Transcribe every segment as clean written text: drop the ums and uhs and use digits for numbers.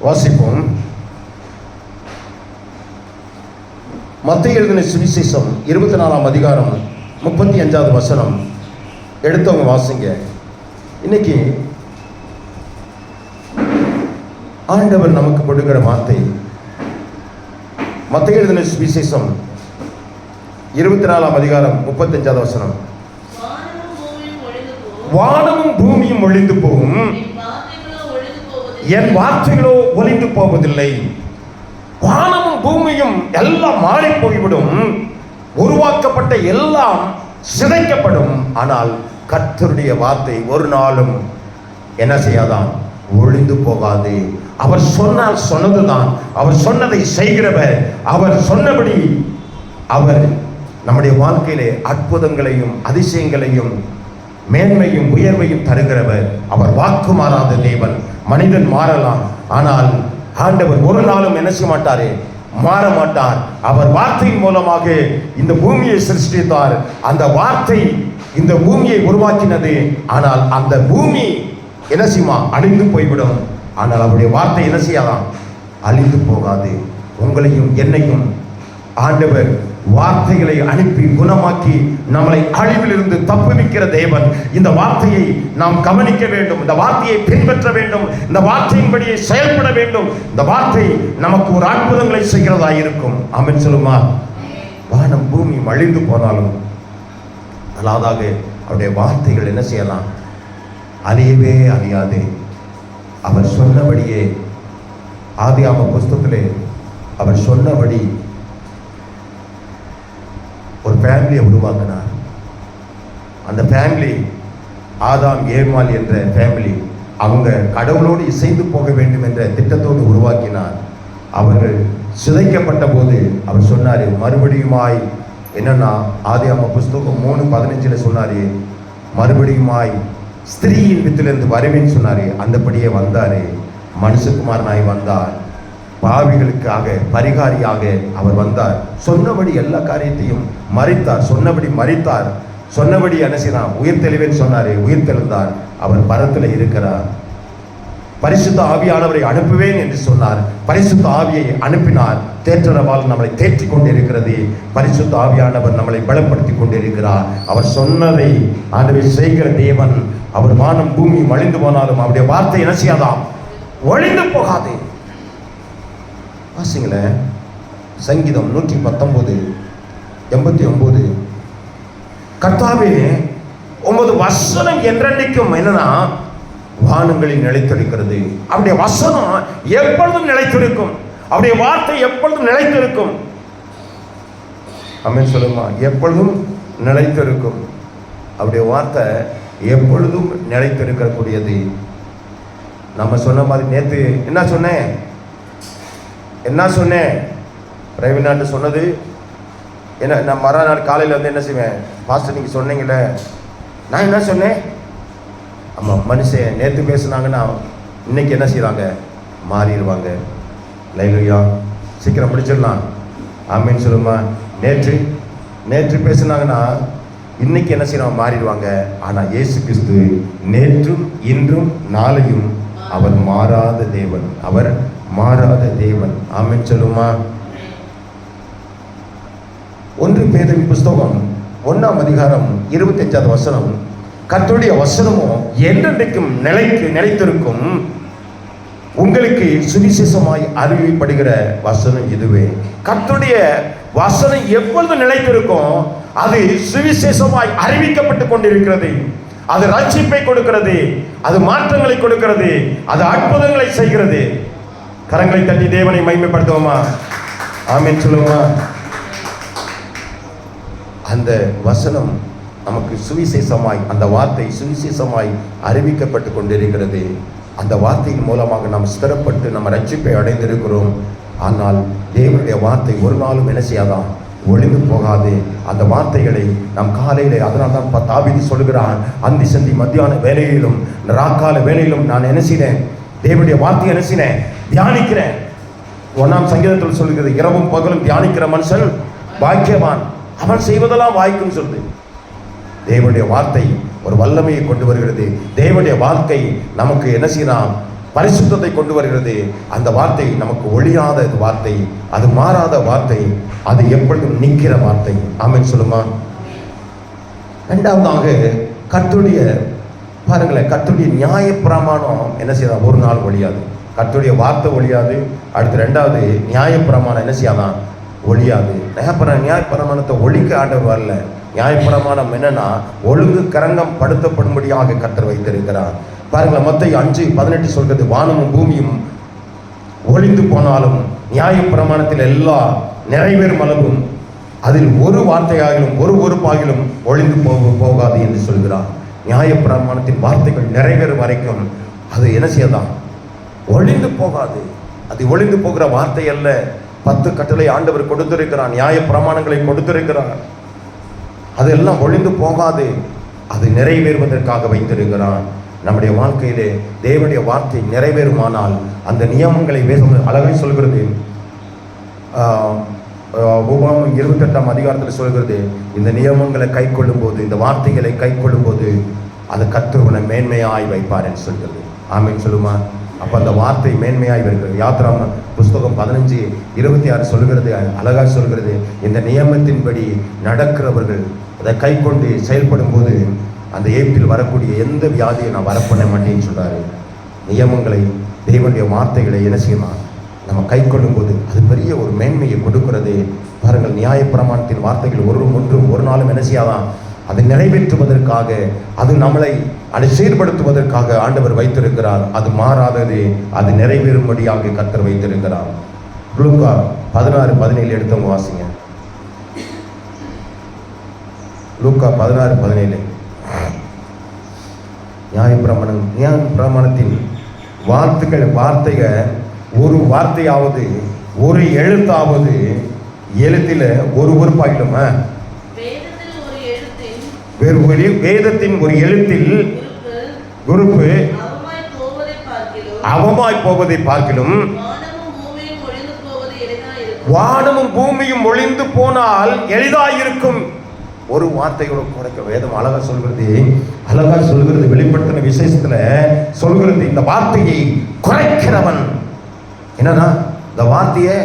வாசிப்போம். மத்தேயு எழுதின சுவிசேஷம் 24ஆம் அதிகாரம் 35வது வசனம். எடுத்தவங்க வாசிங்க. இன்னைக்கு ஆண்டவர் நமக்கு கொடுக்கிற வார்த்தை மத்தேயு எழுதின சுவிசேஷம் 24ஆம் அதிகாரம் 35வது வசனம். வானமும் பூமியும் ஒழிந்து போகும், என் வார்த்தைகளோ ஒழிந்து போவதில்லை. வானமும் பூமியும் எல்லாம் மாறி போய்விடும், உருவாக்கப்பட்ட எல்லாம் சிதைக்கப்படும். ஆனால் கர்த்தருடைய வார்த்தை ஒரு நாளும் என்ன செய்யாதான்? ஒழிந்து போகாது. அவர் சொன்னால் சொன்னதுதான். அவர் சொன்னதை செய்கிறவர். அவர் சொன்னபடி அவர் நம்முடைய வாழ்க்கையிலே அற்புதங்களையும் அதிசயங்களையும் மேன்மையும் உயர்வையும் தருகிறவர். அவர் வாக்கு மாறாத தேவன். மனிதன் மாறலாம், ஆனால் ஆண்டவர் ஒரு நாளும் என்ன செய்ய மாட்டாரு? மாற மாட்டார். அவர் வார்த்தையின் மூலமாக இந்த பூமியை சிருஷ்டித்தார். அந்த வார்த்தை இந்த பூமியை உருவாக்கினது. ஆனால் அந்த பூமி என்ன செய்யுமா? அழிந்து போய்விடும். ஆனால் அவருடைய வார்த்தை என்ன செய்யாதான்? அழிந்து போகாது. உங்களையும் என்னையும் ஆண்டவர் வார்த்தைகளை அனுப்பி குணமாக்கி நம்மளை அழிவிலிருந்து தப்புவிக்கிற தேவன். இந்த வார்த்தையை நாம் கவனிக்க வேண்டும். இந்த வார்த்தையை பின்பற்ற வேண்டும். இந்த வார்த்தையின்படியே செயல்பட வேண்டும். இந்த வார்த்தை நமக்கு ஒரு அற்புதங்களை செய்கிறதா இருக்கும். ஆமென் சொல்லுமா? வானம் பூமி அழிந்து போனாலும் அல்லாதாக அவருடைய வார்த்தைகள் என்ன செய்யலாம்? அழியவே அழியாது. அவர் சொன்னபடியே ஆதியாகம புஸ்தகத்திலே அவர் சொன்னபடி ஒரு ஃபேமிலியை உருவாக்கினார். அந்த ஃபேமிலி ஆதாம் ஏவாள் என்ற ஃபேமிலி. அவங்க கடவுளோடு இசைந்து போக வேண்டும் என்ற திட்டத்தோடு உருவாக்கினார். அவர்கள் சிதைக்கப்பட்ட போது அவர் சொன்னார், மறுபடியுமாய் என்னன்னா ஆதியாகம புஸ்தகம் 3:15 சொன்னாரு, மறுபடியுமாய் ஸ்திரீயின் வித்திலிருந்து வருவேன்னு சொன்னாரு. அந்தபடியே வந்தாரு. மனுஷகுமாரனாய் வந்தார். பாவிகளுக்காக பரிகாரியாக அவர் வந்தார். சொன்னபடி எல்லா காரியத்தையும் மறித்தார். சொன்னபடி மறித்தார். சொன்னபடி என்ன செய்யலாம்? உயிர் தெளிவேன்னு சொன்னாரு. உயிர் தெளிந்தார். அவர் பரத்தில் இருக்கிறார். பரிசுத்த ஆவியானவரை அனுப்புவேன் என்று சொன்னார். பரிசுத்த ஆவியை அனுப்பினார். தேற்றரவால் நம்மளை தேற்றி கொண்டிருக்கிறது. பரிசுத்த ஆவியானவர் நம்மளை பலப்படுத்தி கொண்டிருக்கிறார். அவர் சொன்னதை ஆண்டவர் செய்கிற தேவன். அவர் வானம் பூமி அழிந்து போனாலும் அவருடைய வார்த்தை என்ன செய்யாதாம்? ஒழிந்து போகாது. வாசிங்களேன். சங்கீதம் 119:89. கர்த்தாவே உமது வசனம் என்றென்றைக்கும் என்னன்னா வானங்களில் நிலைத்திருக்கிறது. அவருடைய வசனம் எப்பொழுதும் நிலைத்திருக்கும். அவருடைய வார்த்தை எப்பொழுதும் நிலைத்திருக்கும். ஆமென் சொல்லுமா? எப்பொழுதும் நிலைத்திருக்கும். அவருடைய வார்த்தை எப்பொழுதும் நிலைத்திருக்கக்கூடியது. நம்ம சொன்ன மாதிரி நேற்று என்ன சொன்னேன் ரவிநாட்டு சொன்னது என்ன? நான் மறுநாள் காலையில் வந்து என்ன செய்வேன்? பாஸ்டர் நீங்கள் சொன்னீங்களே, நான் என்ன சொன்னேன்? ஆமாம், மனுஷன் நேற்று பேசுனாங்கன்னா இன்னைக்கு என்ன செய்கிறாங்க? மாறிடுவாங்க. லைலுயா சீக்கிரம் முடிச்சிடலாம். ஆமீன் சொல்லுமா? நேற்று பேசுனாங்கன்னா இன்னைக்கு என்ன செய்யணும்? மாறிடுவாங்க. ஆனால் இயேசு கிறிஸ்து நேற்றும் இன்றும் நாளையும் அவர் மாறாத தேவன். அவர் மாறாத தேவன். ஆமென் சொல்லுமா? 1 பேதுரு புஸ்தகம் 1ஆம் அதிகாரம் 25வது வசனம். கர்த்தருடைய வசனமும் என்றென்றைக்கும் நிலைத்திருக்கும், உங்களுக்கு சுவிசேஷமாய் அறிவிக்கப்படுகிற வசனம் இதுவே. கர்த்தருடைய வசனம் எப்பொழுது நிலைத்திருக்கும்? அது சுவிசேஷமாய் அறிவிக்கப்பட்டு கொண்டிருக்கிறது. அது ரட்சிப்பை கொடுக்கிறது. அது மாற்றங்களை கொடுக்கிறது. அது அற்புதங்களை செய்கிறது. கரங்களை தட்டி தேவனை மகிமைப்படுத்துவோமா? ஆமென் சொல்லுவோமா? அந்த வசனம் நமக்கு சுவிசேஷமாய், அந்த வார்த்தை சுவிசேஷமாய் அறிவிக்கப்பட்டு கொண்டிருக்கிறது. அந்த வார்த்தையின் மூலமாக நாம் ஸ்திரப்பட்டு நம்ம ரட்சிப்பை அடைந்திருக்கிறோம். ஆனால் தேவனுடைய வார்த்தை ஒரு நாளும் என்ன செய்யாதான்? ஒளிந்து போகாது. அந்த வார்த்தைகளை நம் காலையிலே, அதனால் தான் தாவீது சொல்கிறான், அந்தி சந்தி மத்தியான வேலையிலும் ராக்கால வேலையிலும் நான் என்ன செய்தேன்? தேவனுடைய வார்த்தையை என்ன செய்தேன்? தியானிக்கிறேன். 1ஆம் சங்கீதத்தில் சொல்கிறது, இரவும் பகலும் தியானிக்கிற மனுஷன் பாக்கியவான், அவன் செய்வதெல்லாம் வாய்க்கும் சொல்லுது. தேவனுடைய வார்த்தை ஒரு வல்லமையை கொண்டு வருகிறது. தேவனுடைய வாழ்க்கை நமக்கு என்ன செய்யலாம்? பரிசுத்தத்தை கொண்டு வருகிறது. அந்த வார்த்தை நமக்கு ஒழியாத வார்த்தை, அது மாறாத வார்த்தை, அது எப்பொழுதும் நிற்கிற வார்த்தை. ஆமென் சொல்லுமா? இரண்டாவதாக கர்த்தருடைய பாருங்களேன், கர்த்தருடைய நியாயப்பிரமாணம் என்ன செய்யலாம்? ஒரு நாள் ஒழியாது. கர்த்தருடைய வார்த்தை ஒழியாது. அடுத்து ரெண்டாவது நியாயப்பிரமாணம் என்ன செய்யாதான்? ஒழியாது. நியாயப்பிரமாணத்தை ஒழிக்க ஆண்டவர் வரல. நியாயப்பிரமாணம் என்னன்னா ஒழுங்கு கரங்கம் படுத்தப்படும்படியாக கர்த்தர் வைத்திருக்கிறார். பாருங்களேன், மத்தேயு 5:18 சொல்கிறது, வானமும் பூமியும் ஒழிந்து போனாலும் நியாயப்பிரமாணத்தில் எல்லா நிறைவேறும் அளவும் அதில் ஒரு வார்த்தையாகிலும் ஒரு பொறுப்பாகிலும் ஒழிந்து போகாது என்று சொல்கிறார். நியாயப்பிரமாணத்தின் வார்த்தைகள் நிறைவேறும் வரைக்கும் அது என்ன செய்யலாம்? ஒழிந்து போகாது. அது ஒழிந்து போகிற வார்த்தை அல்ல. 10 கட்டளை ஆண்டவர் கொடுத்திருக்கிறார், நியாயப்பிரமாணங்களை கொடுத்திருக்கிறார். அதெல்லாம் ஒழிந்து போகாது, அது நிறைவேறுவதற்காக வைத்திருக்கிறான். நம்முடைய வாழ்க்கையிலே தேவனுடைய வார்த்தை நிறைவேறுமானால் அந்த நியமங்களை வேதம் அழகாய் சொல்கிறது. உபாகமம் 28ஆம் அதிகாரத்தில் சொல்கிறது, இந்த நியமங்களை கை கொள்ளும் போது, இந்த வார்த்தைகளை கை கொள்ளும் போது அது கர்த்தர் மேன்மையாய் வைப்பார் என்று சொல்கிறது. ஆமென் சொல்லுமா? அப்போ அந்த வார்த்தை மேன்மையாய் வருகிறது. யாத்திராம புஸ்தகம் 15:26 சொல்கிறது, அழகாக சொல்கிறது, இந்த நியமத்தின்படி நடக்கிறவர்கள் அதை கை கொண்டு செயல்படும் போது அந்த ஏப்பில் வரக்கூடிய எந்த வியாதியை நான் வரப்பண்ண மாட்டேன்னு சொல்றாரு. நியமங்களை, தேவனுடைய வார்த்தைகளை என்ன செய்யலாம்? நம்ம கை கொள்ளும் போது அது பெரிய ஒரு மேன்மையை கொடுக்கிறது. பாருங்கள், நியாயப்பிரமாணத்தின் வார்த்தைகள் ஒரு நாளும் என்ன செய்யாதான்? அதை நிறைவேற்றுவதற்காக, அது நம்மளை அதை சீர்படுத்துவதற்காக ஆண்டவர் வைத்திருக்கிறார். அது மாறாதது, அது நிறைவேறும்படியாக கர்த்தர் வைத்திருக்கிறார். லூக்கா 16:17 எடுத்தவங்க வாசிங்க. லூக்கா 16:17. நியாயப்பிரமாணத்தின் வார்த்தைகள் ஒரு வார்த்தையாவது ஒரு எழுத்தாவது, எழுத்தில் ஒரு உறுப்பாயிடும், வேதத்தின் ஒரு எழுத்தில் குருப்பு அவமாய் போவதை பார்க்கிலும் வானமும் பூமியும் ஒழிந்து போனால் எளிதாயிருக்கும். ஒரு வார்த்தையோட குறைக்க வேதம் அழகா சொல்கிறது. வெளிப்படுத்தின விசேஷத்துல சொல்கிறது, இந்த வார்த்தையை குறைக்கிறவன் என்னன்னா, இந்த வார்த்தையை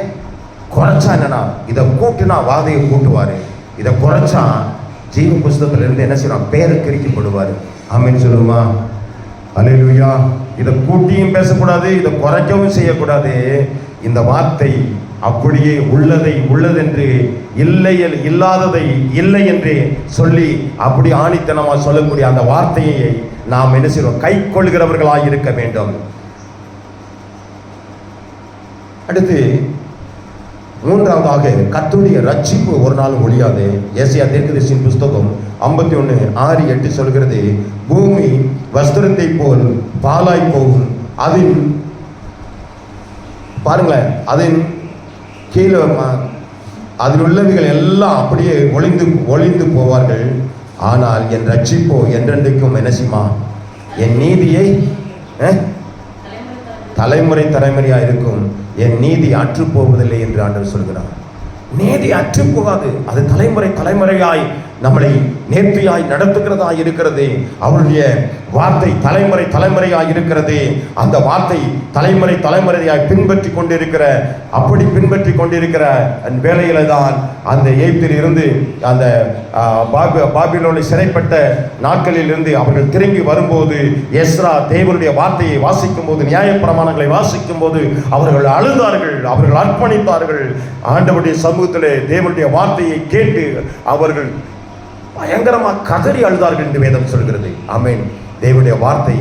குறைச்சா என்னன்னா, இதை கூட்டினா வாதையை கூட்டுவாரு, இதை குறைச்சா ஜீவ புஸ்தகத்துல இருந்து என்ன செய்யணும்? பேரை கிரிக்கப்படுவாரு. ஆமென் சொல்லுமா? அல்லேலூயா. இதை கூட்டியும் பேசக்கூடாது, இதை குறைக்கவும் செய்யக்கூடாது. இந்த வார்த்தை அப்படியே உள்ளதென்று, இல்லாததை இல்லை என்று சொல்லி அப்படி ஆணித்தனமா சொல்லக்கூடிய அந்த வார்த்தையை நாம் என்ன செய்வோம்? கை கொள்கிறவர்களாக இருக்க வேண்டும். அடுத்து மூன்றாவதாக கர்த்தருடைய ரட்சிப்பு ஒரு நாளும் ஒழியாது. ஏசாயா தீர்க்கதரிசியின் புஸ்தகம் 51:6-8 சொல்கிறது, பூமி வஸ்திரத்தை போல் பாலாய் போகும், அதில் பாருங்களேன், அதன் கீழே அதில் உள்ளவைகள் எல்லாம் அப்படியே ஒளிந்து போவார்கள். ஆனால் என் ரட்சிப்போ என்றென்றைக்கும் என்ன செய்யுமா? என் நீதியை தலைமுறையா இருக்கும், என் நீதி அற்று போவதில்லை என்று ஆண்டவர் சொல்கிறார். நீதி அற்று போகாது, அது தலைமுறையாய் நம்மளை நேர்த்தியாய் நடத்துகிறதாய் இருக்கிறது. அவருடைய வார்த்தை தலைமுறையாய் இருக்கிறது. அந்த வார்த்தை தலைமுறையாய் பின்பற்றி கொண்டிருக்கிற வேளையில தான் அந்த எகிப்தில் இருந்து, அந்த பாபிலோனை சிறைப்பட்ட நாட்களில் இருந்து அவர்கள் திரும்பி வரும்போது, எஸ்ரா தேவனுடைய வார்த்தையை வாசிக்கும் போது, நியாயப்பிரமாணங்களை வாசிக்கும் போது அவர்கள் அழுதார்கள், அவர்கள் அர்ப்பணித்தார்கள். ஆண்டவருடைய சமூகத்திலே தேவனுடைய வார்த்தையை கேட்டு அவர்கள் பயங்கரமாக கதறி அழுதார்கள் என்று வேதம் சொல்கிறது. ஆமென். தேவனுடைய வார்த்தை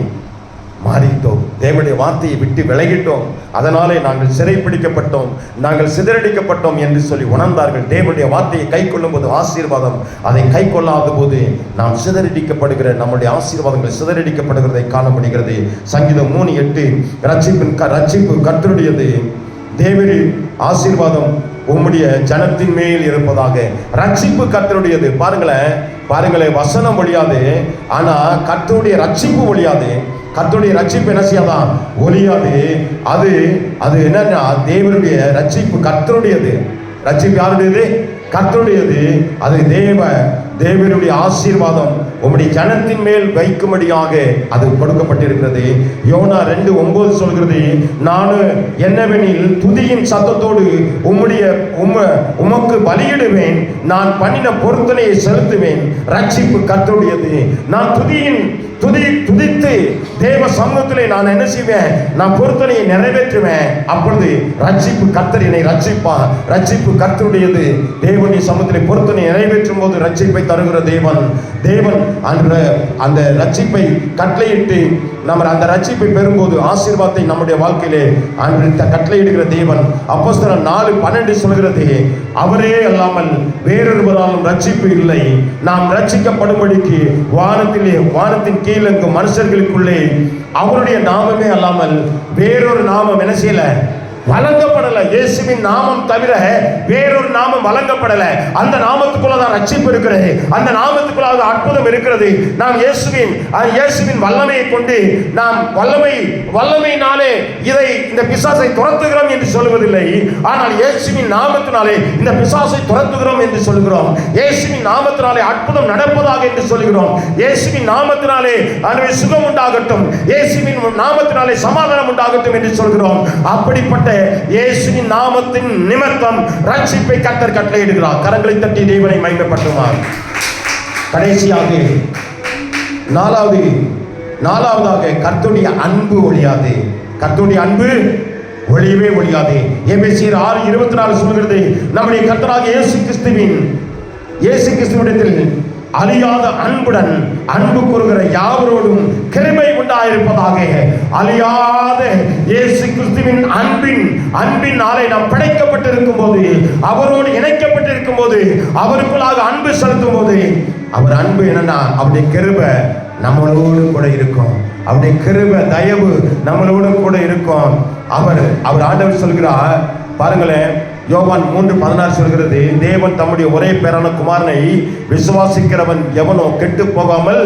மாறிட்டோம், தேவனுடைய வார்த்தையை விட்டு விலகிட்டோம், அதனாலே நாங்கள் சிறைப்பிடிக்கப்பட்டோம், நாங்கள் சிதறடிக்கப்பட்டோம் என்று சொல்லி உணர்ந்தார்கள். தேவனுடைய வார்த்தையை கை கொள்ளும் போது ஆசீர்வாதம், அதை கை கொள்ளாத போது நாம் சிதறடிக்கப்படுகிற, நம்முடைய ஆசீர்வாதங்கள் சிதறடிக்கப்படுகிறதை காணப்படுகிறது. சங்கீதம் 3:8, ரட்சிப்பு கர்த்தருடையது, தேவனின் ஆசீர்வாதம் உம்முடைய ஜனத்தின் மேல் இருப்பதாக. ரட்சிப்பு கர்த்தருடையது. பாருங்களேன், வசனம் ஒழியாது, ஆனா கர்த்தருடைய ரட்சிப்பு ஒழியாது. கர்த்தருடைய ரட்சிப்பு என்ன செய்யாதான்? ஒழியாது. அது என்னன்னா, தேவனுடைய ரட்சிப்பு கர்த்தருடையது. ரட்சிப்பு யாருடையது? கர்த்தருடையது. அது தேவனுடைய ஆசீர்வாதம் உம்முடைய ஜனத்தின் மேல் வைக்கும்படியாக அது கொடுக்கப்பட்டிருக்கிறது. யோனா 2:9 சொல்கிறது, நான் என்னவெனில் துதியின் சத்தத்தோடு உமக்கு பலியிடுவேன், நான் பண்ணின பொருத்தனையை செலுத்துவேன், ரட்சிப்பு கர்த்தருடையது. நான் துதித்து தேவ சமூகத்திலே நான் என்ன செய்வேன், நான் பொருத்தனையை நிறைவேற்றுவேன். அப்பொழுது ரட்சிப்பு கர்த்தர் என்னை ரட்சிப்பார். ரட்சிப்பு கர்த்தருடையது. தேவனுடைய சமூகத்திலே பொருத்தனை நிறைவேற்றும் போது ரட்சிப்பை தருகிற தேவன் அந்த ரட்சிப்பை கட்டளையிட்டு நம்ம அந்த ரட்சிப்பை பெறும்போது ஆசீர்வாதத்தை நம்முடைய வாழ்க்கையிலே கட்டளையிடுகிற தேவன். அப்போஸ்தலர் 4:12 சொல்கிறது, அவரே அல்லாமல் வேறொருவராலும் ரட்சிப்பு இல்லை. நாம் ரட்சிக்கப்படும்படிக்கு வானத்தின் கீழெங்கும் மனுஷர்களுக்குள்ளே அவருடைய நாமமே அல்லாமல் வேறொரு நாமம் என்ன செய்யல, வழங்கப்படல. இயேசுவின் நாமம் தவிர வேறொரு நாமம் வழங்கப்படல. அந்த நாமத்துக்குள்ளதான் ரட்சிப்பு இருக்கிறது. அந்த நாமத்துக்குள்ள அற்புதம் இருக்கிறது. நாம் இயேசுவின் வல்லமையை கொண்டு நாம் வல்லமையினாலே இந்த பிசாசை துரத்துகிறோம் என்று சொல்வதில்லை. ஆனால் இயேசுவின் நாமத்தினாலே இந்த பிசாசை துரத்துகிறோம் என்று சொல்கிறோம். இயேசுவின் நாமத்தினாலே அற்புதம் நடப்பதாக என்று சொல்கிறோம். இயேசுவின் நாமத்தினாலே சுகம் உண்டாகட்டும், இயேசுவின் நாமத்தினாலே சமாதானம் உண்டாகட்டும் என்று சொல்கிறோம். அப்படிப்பட்ட இயேசுவின் நாமத்தின் நிமித்தம் ரட்சிப்பை கர்த்தர் கட்டளையிடுகிறார். கரங்களை தட்டி தேவனை மகிமைப்படுத்துவார். கடைசியாக நாலாவதாக கர்த்தருடைய அன்பு ஒழியாது. கர்த்தருடைய அன்பு ஒளியவே ஒழியாது. எபேசியர் 6:24 சொல்கிறது, நம்முடைய கர்த்தராகிய இயேசு கிறிஸ்துவிடத்தில் அழியாத அன்புடன் அன்பு கூறுகிற யாவரோடும் கிருபை உண்டாயிருப்பதாக. அழியாத இயேசு கிறிஸ்துவின் அன்பினாலே நாம் படைக்கப்பட்டிருக்கும் போது, அவரோடு இணைக்கப்பட்டிருக்கும் போது, அவருக்குள்ளாக அன்பு செலுத்தும் போது, அவர் அன்பு என்னன்னா அவருடைய கிருபை நம்மளோடு கூட இருக்கும். அவருடைய கிருபை தயவு நம்மளோடு கூட இருக்கும். அவர் ஆண்டவர் சொல்கிறார் பாருங்களேன், யோவான் 3:16 சொல்கிறது, தேவன் தம்முடைய ஒரே பேரான குமாரனை விசுவாசிக்கிறவன் எவனோ கெட்டு போகாமல்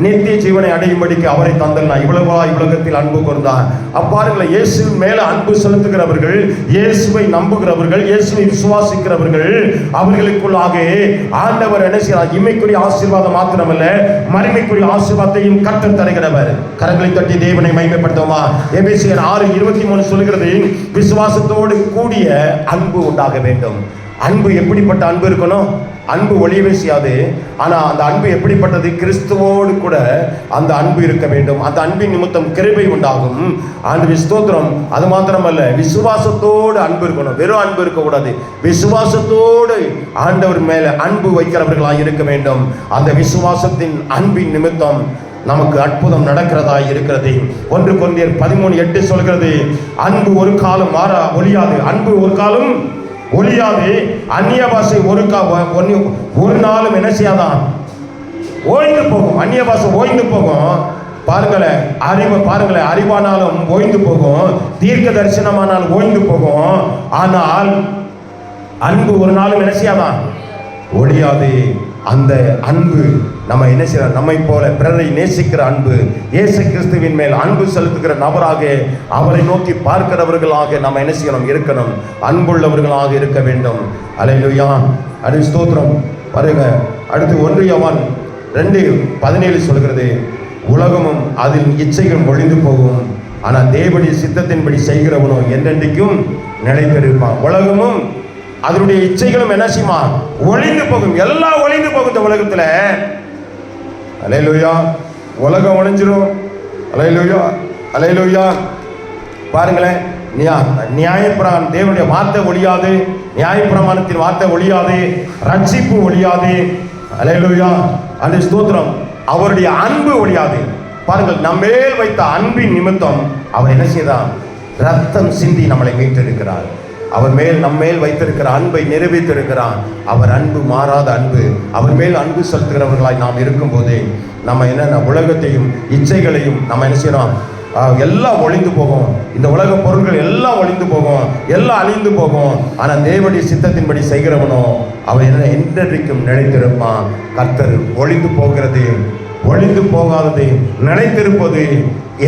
நித்திய ஜீவனை அடையும்படிக்கு அவரை தந்தல்னா இவ்வுலகத்தில் அன்பு கூர்ந்தார். அப்பாருங்களேன், இயேசுவின் மேல அன்பு செலுத்துகிறவர்கள், இயேசுவை நம்புகிறவர்கள், இயேசுவை விசுவாசிக்கிறவர்கள், அவர்களுக்குள்ளாக ஆண்டவர் என்ன செய்கிறார், இம்மைக்குரிய ஆசீர்வாதம் மாத்திரமல்ல மறுமைக்குரிய ஆசீர்வாதத்தையும் கர்த்தர் தருகிறவர். கரங்களை தட்டி தேவனை மகிமைப்படுத்துவோமா? எபேசியர் 6:23 சொல்கிறது, விசுவாசத்தோடு கூடிய அன்பு உண்டாக வேண்டும். அன்பு எப்படிப்பட்ட அன்பு இருக்கணும்? அன்பு ஒளியவே செய்யாது. ஆனா அந்த அன்பு எப்படிப்பட்டது? கிறிஸ்துவோடு கூட அந்த அன்பு இருக்க வேண்டும். அந்த அன்பின் நிமித்தம் கிருபை உண்டாகும். ஆண்டு ஸ்தோத்திரம். அது மாத்திரமல்ல, விசுவாசத்தோடு அன்பு இருக்கணும். வெறும் அன்பு இருக்கக்கூடாது, விசுவாசத்தோடு ஆண்டவர் மேல அன்பு வைக்கிறவர்களாக இருக்க வேண்டும். அந்த விசுவாசத்தின் அன்பின் நிமித்தம் நமக்கு அற்புதம் நடக்கிறதா இருக்கிறது. 1 கொரிந்தியர் 13:8 சொல்கிறது, அன்பு ஒரு காலம் ஒழியாது. அன்பு ஒரு காலம் ஒழியாது. அந்நிய பாஷை ஒரு நாளும் என்ன செய்யாதான், ஓய்ந்து போகும். அந்நிய பாஷை ஓய்ந்து போகும். பாருங்களேன், அறிவானாலும் ஓய்ந்து போகும், தீர்க்க தரிசனமானாலும் ஓய்ந்து போகும். ஆனால் அன்பு ஒரு நாளும் என்ன செய்யாதான், ஒழியாது. அந்த அன்பு நம்ம என்ன செய்யறோம், நம்மை போல பிறரை நேசிக்கிற அன்பு, இயேசு கிறிஸ்துவின் மேல் அன்பு செலுத்துகிற நபராக, அவரை நோக்கி பார்க்கிறவர்களாக நம்ம என்ன செய்யணும், இருக்கணும். அன்புள்ளவர்களாக இருக்க வேண்டும். அல்லேலூயா. அது ஸ்தோத்திரம். பாருங்க, அடுத்து 1 யோவான் 2:17 சொல்கிறது, உலகமும் அதில் இச்சைகளும் ஒழிந்து போகும், ஆனால் தேவனுடைய சித்தத்தின்படி செய்கிறவனோ என்றென்றைக்கும் நிலைத்திருப்பான். உலகமும் அதனுடைய இச்சைகளும் என்ன செய்யுமா, ஒழிந்து போகும். எல்லாம் ஒழிந்து போகும் இந்த உலகத்துல. அல்லேலூயா. உலகம் ஒழிஞ்சிரும். அல்லேலூயா, அல்லேலூயா. பாருங்களேன், நியாயப்பிரமாணம் தேவனுடைய வார்த்தை ஒழியாது, நியாயப்பிரமாணத்தின் வார்த்தை ஒழியாது, ரட்சிப்பு ஒழியாது. அல்லேலூயா. அந்த ஸ்தோத்திரம். அவருடைய அன்பு ஒழியாது. பாருங்கள், நம்மேல் வைத்த அன்பின் நிமித்தம் அவர் என்ன செய்தான், ரத்தம் சிந்தி நம்மளை மீட்டெடுக்கிறார். அவர் நம்மேல் வைத்திருக்கிற அன்பை நிரூபித்திருக்கிறார். அவர் அன்பு மாறாத அன்பு. அவர் மேல் அன்பு செலுத்துகிறவர்களாய் நாம் இருக்கும்போதே நம்ம என்ன, உலகத்தையும் இச்சைகளையும் நம்ம என்ன செய்யறோம், எல்லாம் ஒழிந்து போகும். இந்த உலக பொருட்கள் எல்லாம் ஒழிந்து போகும், எல்லாம் அழிந்து போகும். ஆனால் தேவனுடைய சித்தத்தின்படி செய்கிறவனோ அவன் என்ன, என்றென்றைக்கும் நிலைத்திருப்பான். கர்த்தர் ஒழிந்து போகிறது, ஒழிந்து போகாதது, நிலைத்திருப்பது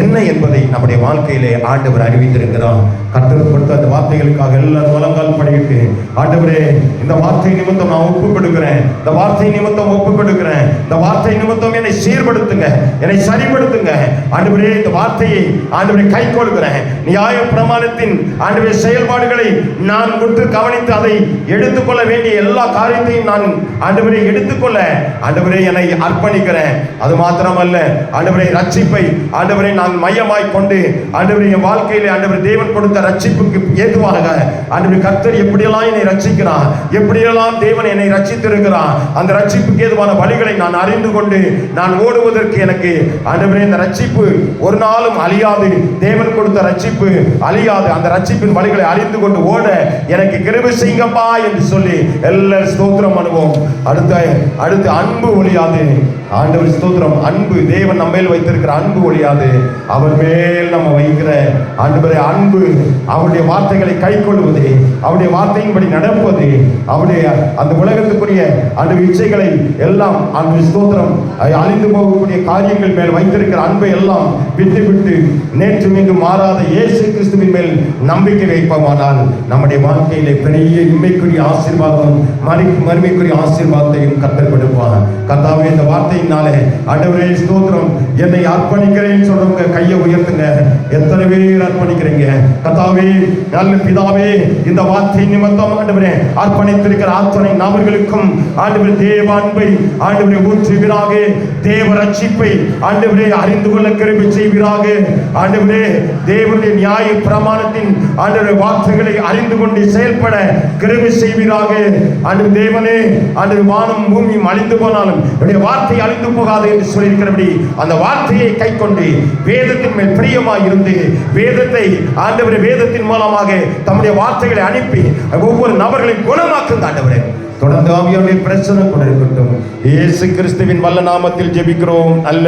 என்ன என்பதை நம்முடைய வாழ்க்கையிலே ஆண்டவர் அறிவித்திருக்கிறார். கர்த்தர் கொடுத்த அந்த வார்த்தைகளுக்காக எல்லாரும் முழங்கால் படிக்கிட்டு, ஆண்டவரே இந்த வார்த்தை நிமித்தம் நான் ஒப்புக் கொடுக்கிறேன், இந்த வார்த்தை நிமித்தம் ஒப்புக் கொடுக்கிறேன், இந்த வார்த்தை நிமித்தம் என்னை சீர்படுத்துங்க, என்னை சரிப்படுத்துங்க ஆண்டவரே. இந்த வார்த்தையை ஆண்டவரை கை கொள்கிறேன். நியாய பிரமாணத்தின் ஆண்டவரே செயல்பாடுகளை நான் உற்று கவனித்து அதை எடுத்துக்கொள்ள வேண்டிய எல்லா காரியத்தையும் நான் ஆண்டவரை எடுத்துக்கொள்ள ஆண்டவரே என்னை அர்ப்பணிக்கிறேன். அது மாத்திரமல்ல ஆண்டவரே, ரட்சிப்பை ஆண்டவரை நான் மையமாய் கொண்டு ஆண்டவரே என் வாழ்க்கையிலே ஆண்டவர் தேவன் கொடுத்த ரட்சிப்புக்கு ஏதுவாக ஆண்டவரே கர்த்தர் எப்படியெல்லாம் என்னை ரட்சிக்கிறார், எப்படியெல்லாம் தேவன் என்னை ரட்சித்திருக்கிறார், அந்த ரட்சிப்புக்கு ஏதுவான வழிகளை நான் அறிந்து கொண்டு நான் ஓடுவதற்கு எனக்கு ஆண்டவரே இந்த ரட்சிப்பு ஒரு நாளும் அழியாது, தேவன் கொடுத்த ரட்சிப்பு அழியாது, அந்த ரட்சிப்பின் வழிகளை அறிந்து கொண்டு ஓட எனக்கு கிருபை செய்யுங்கப்பா என்று சொல்லி எல்லாரும் ஸ்தோத்திரம் பண்ணுவோம். அடுத்து அன்பு ஒழியாது. ஆண்டவர் ஸ்தோத்திரம். அன்பு, தேவன் நம்ம மேல் வைத்திருக்கிற அன்பு ஒழியாது. அவர் மேல் நம்ம வைக்கிற ஆண்டவரே அன்பு, அவருடைய வார்த்தைகளை கை கொள்வது, அவருடைய வார்த்தையின்படி நடப்பது, அவருடைய அந்த உலகத்துக்குரிய அந்த இச்சைகளை எல்லாம் ஆண்டவர் ஸ்தோத்திரம் அழிந்து போகக்கூடிய காரியங்கள் மேல் வைத்திருக்கிற அன்பை எல்லாம் விட்டு நேற்று மீண்டும் மாறாத இயேசு கிறிஸ்துவின் மேல் நம்பிக்கை வைப்போமானால் நம்முடைய வாழ்க்கையிலே பெரிய இன்மைக்குரிய ஆசீர்வாதம், மறுமைக்குரிய ஆசீர்வாதத்தையும் கர்த்தர் கொடுப்பார். கர்த்தாவே, இந்த வார்த்தையினாலே ஆண்டவரே ஸ்தோத்திரம், என்னை அர்ப்பணிக்கிறேன் சொல்றவங்க கையை உயர்த்துங்க. எத்தனை பேர் அர்ப்பணிக்கிறீங்க? கர்த்தாவே, நல்ல பிதாவே, இந்த வார்த்தை நிமித்தம் ஆண்டவரே அர்ப்பணித்திருக்கிற அத்தனை நபர்களுக்கும் ஆண்டவரே தேவ அன்பை ஆண்டவரே ஊற்றுவீராக, தேவ ரட்சிப்பை ஆண்டவரே அறிந்து கொள்ள கிருபை செய்வீராக. ஆண்டவரே, தேவனுடைய நியாய பிரமாணத்தின் ஆண்டவரே வார்த்தைகளை அறிந்து கொண்டு செயல்பட கிருபை செய்வீராக. ஆண்டவர் தேவனே, ஆண்டவர் வானம் பூமியும் அழிந்து போனாலும் என்னுடைய வார்த்தை அழிந்து போகாது என்று சொல்லியிருக்கிறபடி அந்த வார்த்தையை கை கொண்டு வேதத்தின் மேல் பிரியமாய் இருந்து வேதத்தை ஆண்டவரே வேதத்தின் மூலமாக தம்முடைய வார்த்தைகளை அனுப்பி ஒவ்வொரு நபர்களையும் குணமாக்குங்க ஆண்டவரே. தொடர்ந்து ஆவியானவருடைய பிரசன்னம் கொண்டிருக்கட்டும். இயேசு கிறிஸ்துவின் வல்ல நாமத்தில் ஜெபிக்கிறோம். அல்ல